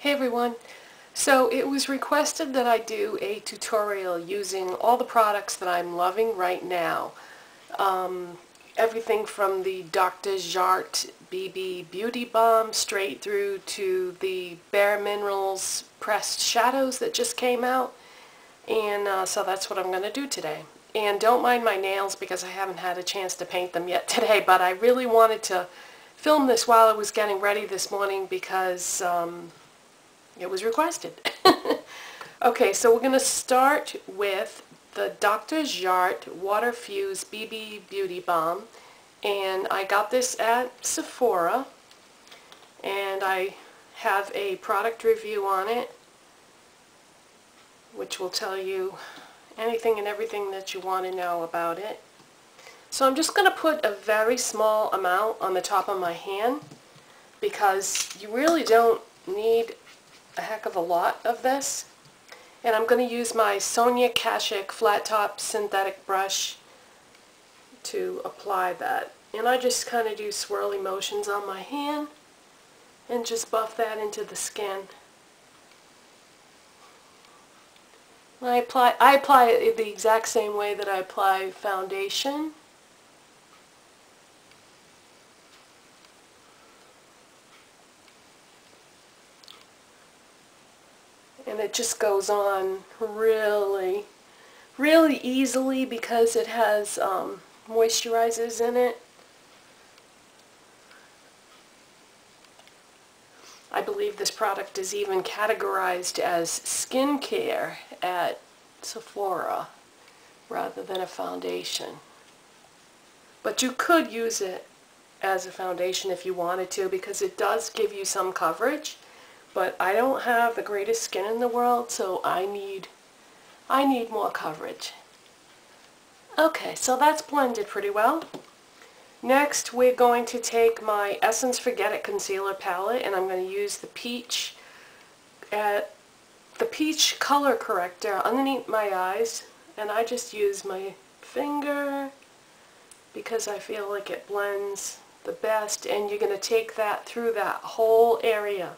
Hey everyone. So it was requested that I do a tutorial using all the products that I'm loving right now. Everything from the Dr. Jart BB Beauty Balm straight through to the Bare Minerals pressed shadows that just came out. And so that's what I'm going to do today. And don't mind my nails because I haven't had a chance to paint them yet today, but I really wanted to film this while I was getting ready this morning because it was requested. Okay, so we're going to start with the Dr. Jart Water Fuse BB Beauty Balm, and I got this at Sephora, and I have a product review on it which will tell you anything and everything that you want to know about it. So I'm just going to put a very small amount on the top of my hand because you really don't need a heck of a lot of this. And I'm going to use my Sonia Kashuk flat top synthetic brush to apply that. And I just kind of do swirly motions on my hand and just buff that into the skin. I apply it the exact same way that I apply foundation. And it just goes on really easily because it has moisturizers in it. I believe this product is even categorized as skincare at Sephora rather than a foundation. But you could use it as a foundation if you wanted to because it does give you some coverage. But I don't have the greatest skin in the world, so I need more coverage. Okay, so that's blended pretty well. Next, we're going to take my Essence Forget It Concealer Palette, and I'm going to use the peach color corrector underneath my eyes, and I just use my finger because I feel like it blends the best, and you're going to take that through that whole area.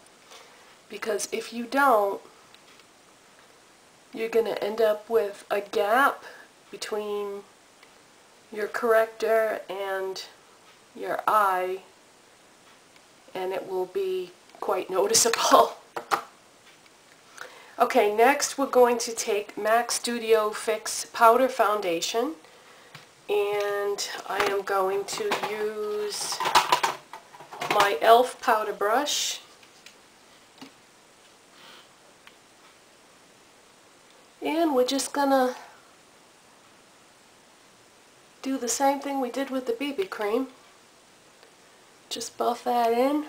Because if you don't, you're going to end up with a gap between your corrector and your eye, and it will be quite noticeable. Okay, next we're going to take MAC Studio Fix Powder Foundation, and I am going to use my e.l.f. powder brush. And we're just gonna do the same thing we did with the BB cream. Just buff that in.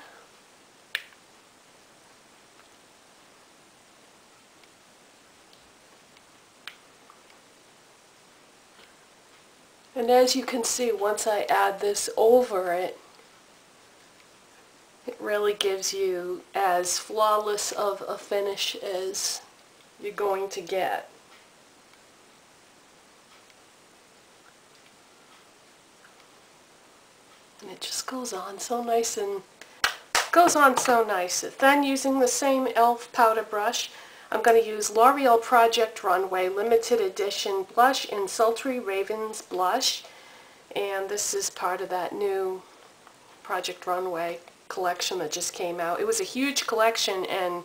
And as you can see, once I add this over it, it really gives you as flawless of a finish as you're going to get. And it just goes on so nice Then using the same e.l.f. powder brush, I'm going to use L'Oreal Project Runway Limited Edition Blush in Sultry Ravens Blush. And this is part of that new Project Runway collection that just came out. It was a huge collection and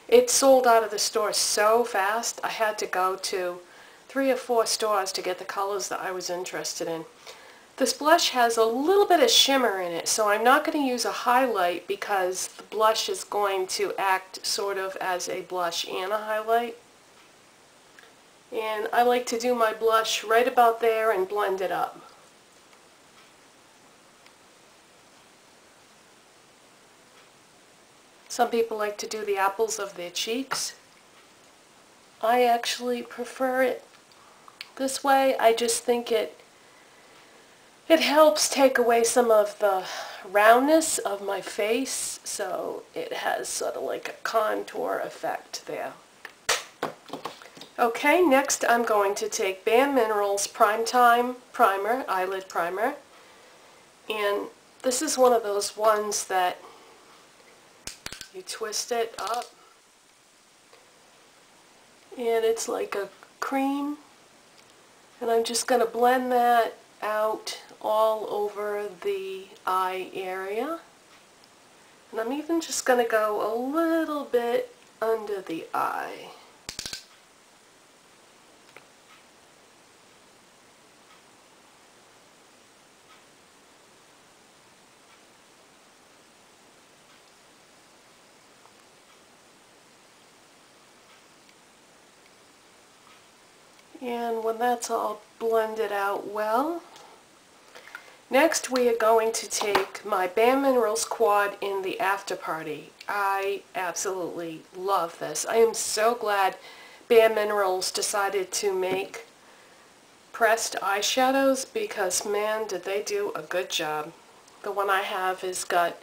it sold out of the store so fast. I had to go to 3 or 4 stores to get the colors that I was interested in. This blush has a little bit of shimmer in it, so I'm not going to use a highlight because the blush is going to act sort of as a blush and a highlight. And I like to do my blush right about there and blend it up. Some people like to do the apples of their cheeks. I actually prefer it this way. I just think it helps take away some of the roundness of my face, so it has sort of like a contour effect there. Okay, next I'm going to take Bare Minerals Primetime Primer, Eyelid Primer, and this is one of those ones that you twist it up and it's like a cream, and I'm just going to blend that out all over the eye area. And I'm even just going to go a little bit under the eye. And when that's all blended out well, next we are going to take my Bare Minerals Quad in the After Party. I absolutely love this. I am so glad Bare Minerals decided to make pressed eyeshadows, because man, did they do a good job. The one I have has got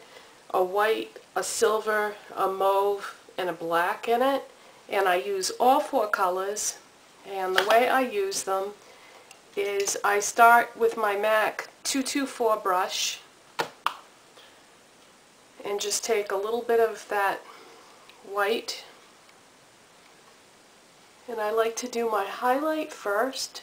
a white, a silver, a mauve, and a black in it, and I use all 4 colors. And the way I use them is I start with my MAC 224 brush and just take a little bit of that white, and I like to do my highlight first.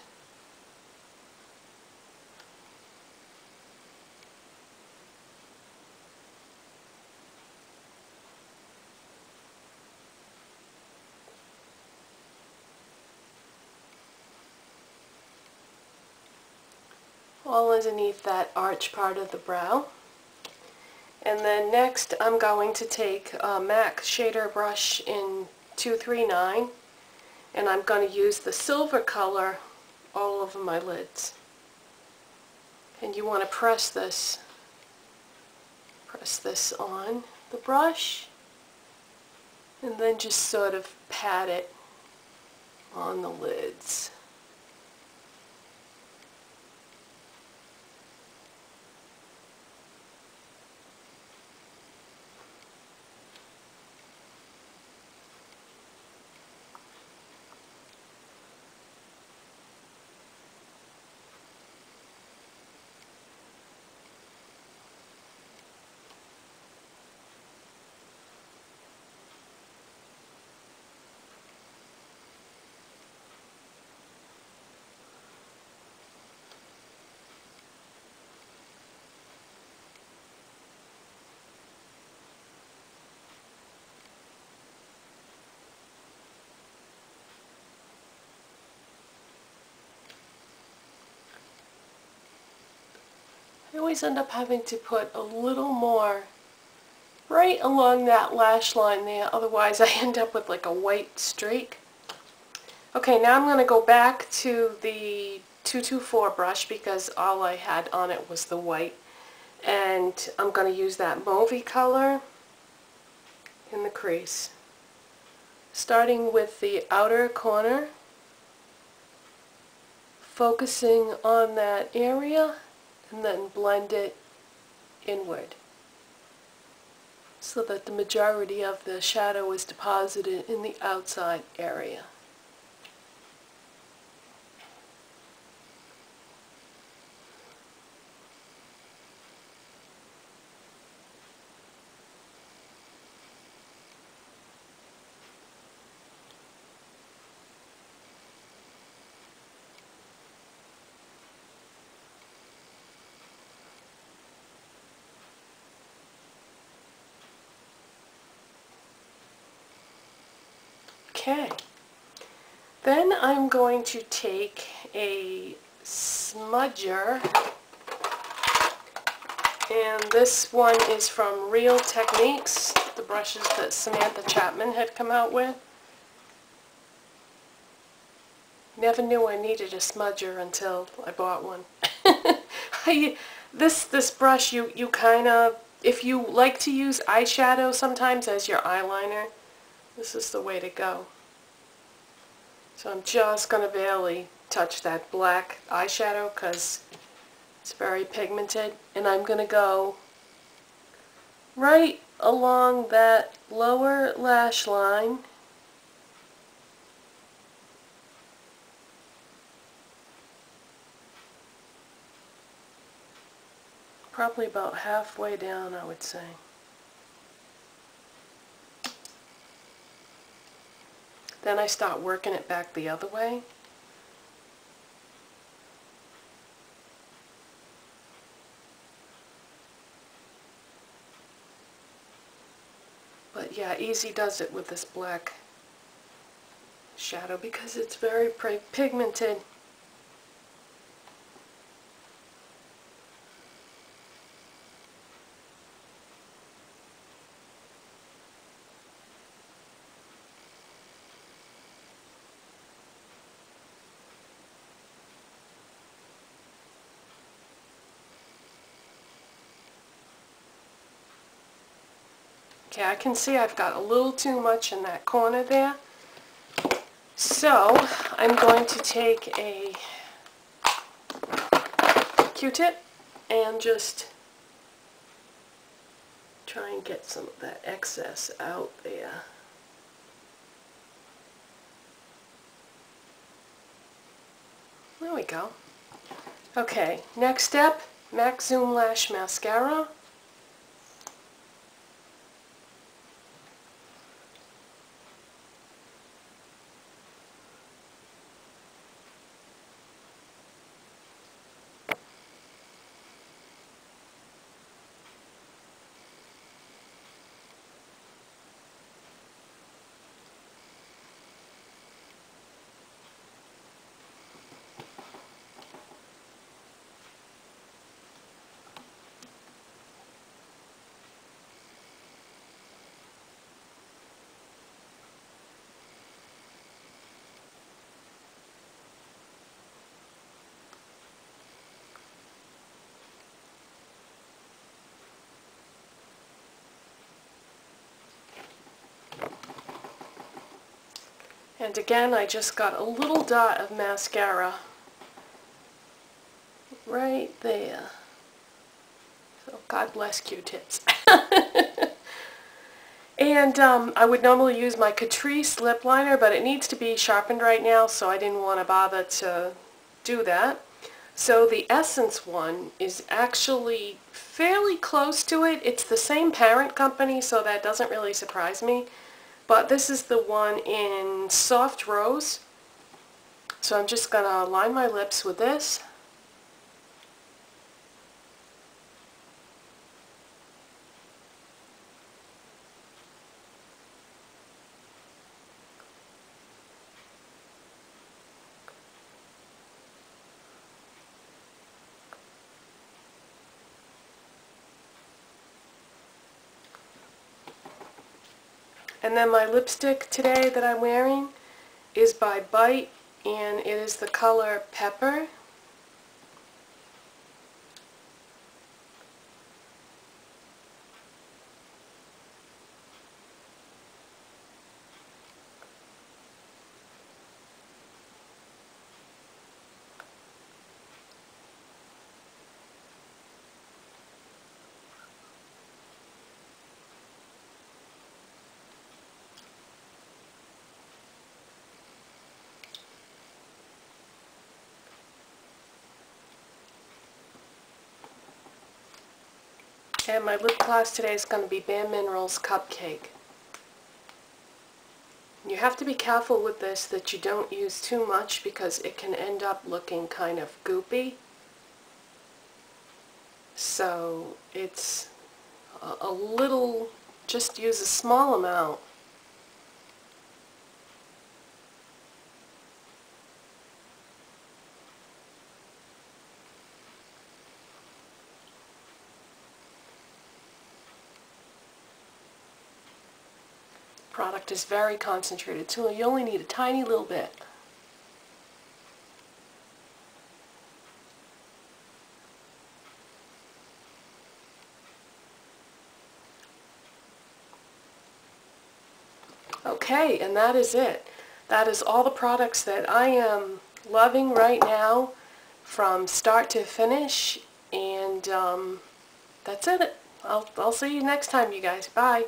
All underneath that arch part of the brow. And then next I'm going to take a MAC shader brush in 239, and I'm going to use the silver color all over my lids. And you want to press this on the brush, and then just sort of pat it on the lids. I always end up having to put a little more right along that lash line there, otherwise I end up with like a white streak. Okay, now I'm going to go back to the 224 brush because all I had on it was the white, and I'm going to use that mauvey color in the crease, starting with the outer corner, focusing on that area, and then blend it inward so that the majority of the shadow is deposited in the outside area. Okay, then I'm going to take a smudger, and this one is from Real Techniques, the brushes that Samantha Chapman had come out with. Never knew I needed a smudger until I bought one. This brush, you kind of, if you like to use eyeshadow sometimes as your eyeliner, this is the way to go. So I'm just going to barely touch that black eyeshadow because it's very pigmented, and I'm going to go right along that lower lash line probably about halfway down, I would say. Then I start working it back the other way. But yeah, Easy does it with this black shadow because it's very pigmented. Okay, I can see I've got a little too much in that corner there. So I'm going to take a Q-tip and just try and get some of that excess out there. There we go. Okay, next step, MAC Zoom Lash Mascara. And again, I just got a little dot of mascara right there. So God bless Q-tips. And I would normally use my Crease lip liner, but it needs to be sharpened right now, so I didn't want to bother to do that. So the Essence one is actually fairly close to it. It's the same parent company, so that doesn't really surprise me. But this is the one in Soft Rose. So I'm just going to line my lips with this. And then my lipstick today that I'm wearing is by Bite, and it is the color Pepper. And my lip gloss today is going to be Bare Minerals Cupcake. You have to be careful with this that you don't use too much because it can end up looking kind of goopy. So it's a little, just use a small amount. Product is very concentrated, so you only need a tiny little bit. Okay, and that is it. That is all the products that I am loving right now from start to finish, and that's it. I'll see you next time, you guys. Bye.